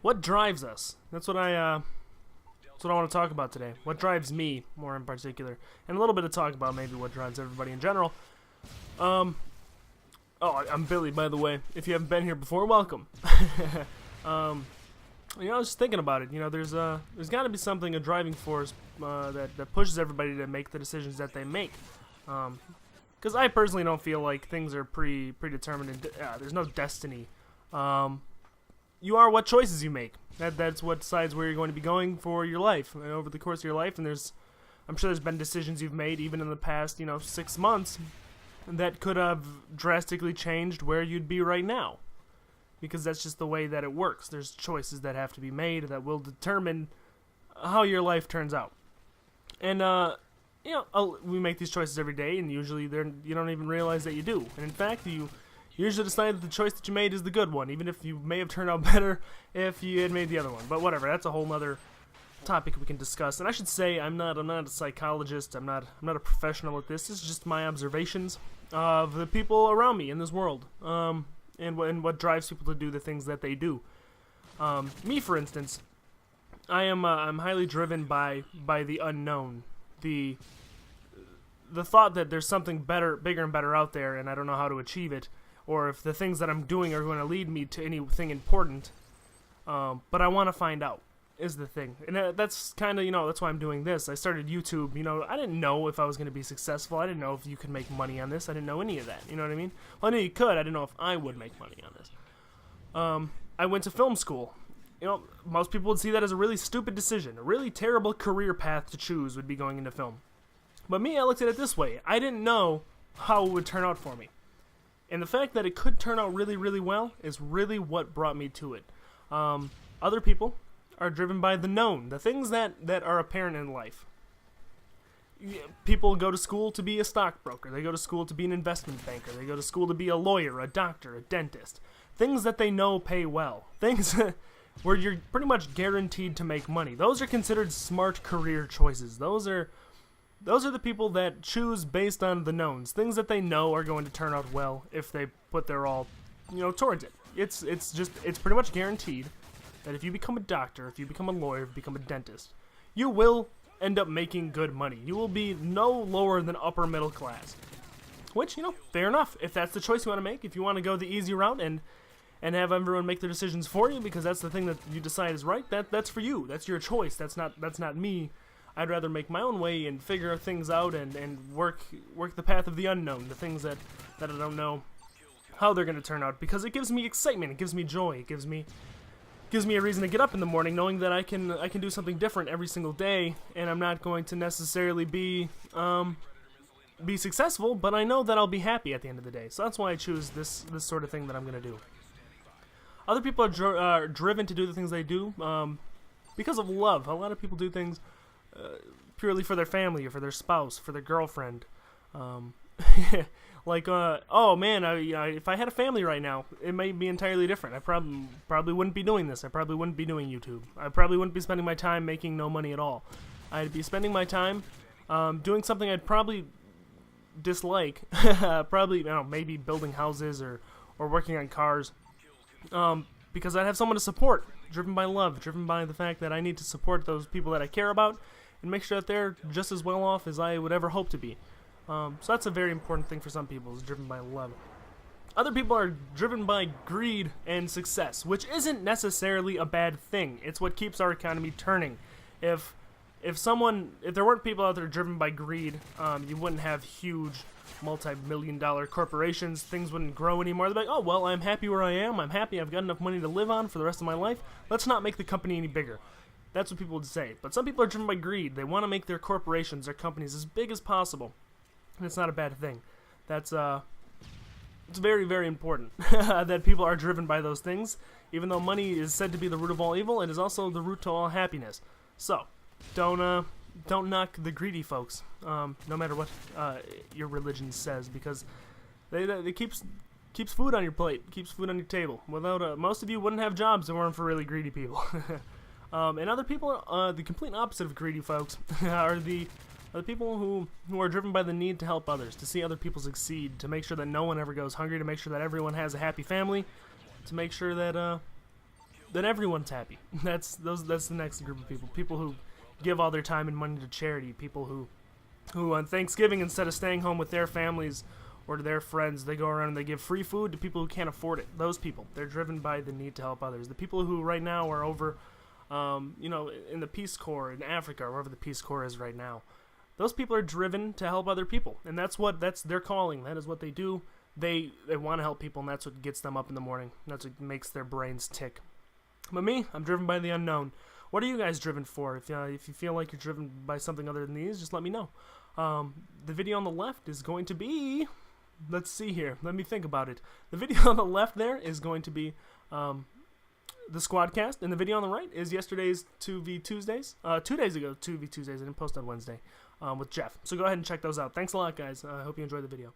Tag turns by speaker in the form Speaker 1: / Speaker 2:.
Speaker 1: What drives us? That's what I want to talk about today. What drives me, more in particular, and a little bit of talk about maybe what drives everybody in general. Um, I'm Billy, by the way. If you haven't been here before, welcome. um, I was just thinking about it. There's got to be something, a driving force that pushes everybody to make the decisions that they make. Because I personally don't feel like things are predetermined. And there's no destiny. You are what choices you make. That's what decides where you're going to be going for your life over the course of your life. And I'm sure there's been decisions you've made even in the past 6 months that could have drastically changed where you'd be right now. Because that's just the way that it works. There's choices that have to be made that will determine how your life turns out. And we make these choices every day, and usually you don't even realize that you do. And in fact, you usually decide that the choice that you made is the good one, even if you may have turned out better if you had made the other one. But whatever, that's a whole other topic we can discuss. And I should say I'm not a psychologist. I'm not a professional at this. This is just my observations of the people around me in this world. And what drives people to do the things that they do. Me, for instance, I'm highly driven by the unknown, the thought that there's something bigger and better out there, and I don't know how to achieve it, or if the things that I'm doing are going to lead me to anything important. But I want to find out is the thing, and that's kind of that's why I'm doing this. I started YouTube. I didn't know if I was going to be successful. I didn't know if you could make money on this. I didn't know any of that. You know what I mean? Well, I knew you could. I didn't know if I would make money on this. I went to film school. Most people would see that as a really stupid decision. A really terrible career path to choose would be going into film. But me, I looked at it this way. I didn't know how it would turn out for me. And the fact that it could turn out really, really well is really what brought me to it. Other people are driven by the known, the things that are apparent in life. People go to school to be a stockbroker. They go to school to be an investment banker. They go to school to be a lawyer, a doctor, a dentist. Things that they know pay well. Things where you're pretty much guaranteed to make money. Those are considered smart career choices. Those are the people that choose based on the knowns. Things that they know are going to turn out well if they put their all, towards it. It's pretty much guaranteed that if you become a doctor, if you become a lawyer, if you become a dentist, you will end up making good money. You will be no lower than upper middle class. Which, fair enough. If that's the choice you want to make, if you want to go the easy route and have everyone make their decisions for you because that's the thing that you decide is right, that's for you. That's your choice. That's not me. I'd rather make my own way and figure things out and work the path of the unknown, the things that I don't know how they're going to turn out, because it gives me excitement, it gives me joy, it gives me a reason to get up in the morning knowing that I can do something different every single day, and I'm not going to necessarily be successful, but I know that I'll be happy at the end of the day. So that's why I choose this sort of thing that I'm going to do. Other people are driven to do the things they do because of love. A lot of people do things purely for their family or for their spouse, for their girlfriend. Oh man, if I had a family right now, it might be entirely different. I probably wouldn't be doing this. I probably wouldn't be doing YouTube. I probably wouldn't be spending my time making no money at all. I'd be spending my time doing something I'd probably dislike. Probably, maybe building houses or working on cars. Because I'd have someone to support, driven by love, driven by the fact that I need to support those people that I care about and make sure that they're just as well off as I would ever hope to be. So that's a very important thing for some people, is driven by love. Other people are driven by greed and success, which isn't necessarily a bad thing. It's what keeps our economy turning. If there weren't people out there driven by greed, you wouldn't have huge multi-million-dollar corporations. Things wouldn't grow anymore. They're like, oh, well, I'm happy where I am. I'm happy. I've got enough money to live on for the rest of my life. Let's not make the company any bigger. That's what people would say. But some people are driven by greed. They want to make their corporations, their companies, as big as possible. And it's not a bad thing. It's very, very important that people are driven by those things. Even though money is said to be the root of all evil, it is also the root to all happiness. So, don't knock the greedy folks, no matter what your religion says, because they keeps food on your plate, keeps food on your table. Without most of you wouldn't have jobs if it weren't for really greedy people. And other people, the complete opposite of greedy folks, are the people who are driven by the need to help others, to see other people succeed, to make sure that no one ever goes hungry, to make sure that everyone has a happy family, to make sure that then everyone's happy. That's the next group of people. People who give all their time and money to charity. People who on Thanksgiving, instead of staying home with their families or to their friends, they go around and they give free food to people who can't afford it. Those people, they're driven by the need to help others. The people who right now are over, in the Peace Corps in Africa, or wherever the Peace Corps is right now, those people are driven to help other people, and that's their calling. That is what they do. They want to help people, and that's what gets them up in the morning. That's what makes their brains tick. But me, I'm driven by the unknown. What are you guys driven for? If you feel like you're driven by something other than these, just let me know. The video on the left is going to be... Let's see here. Let me think about it. The video on the left there is going to be the Squadcast, and the video on the right is yesterday's 2v Tuesdays. 2 days ago, 2v Tuesdays. I didn't post on Wednesday with Jeff. So go ahead and check those out. Thanks a lot, guys. I hope you enjoyed the video.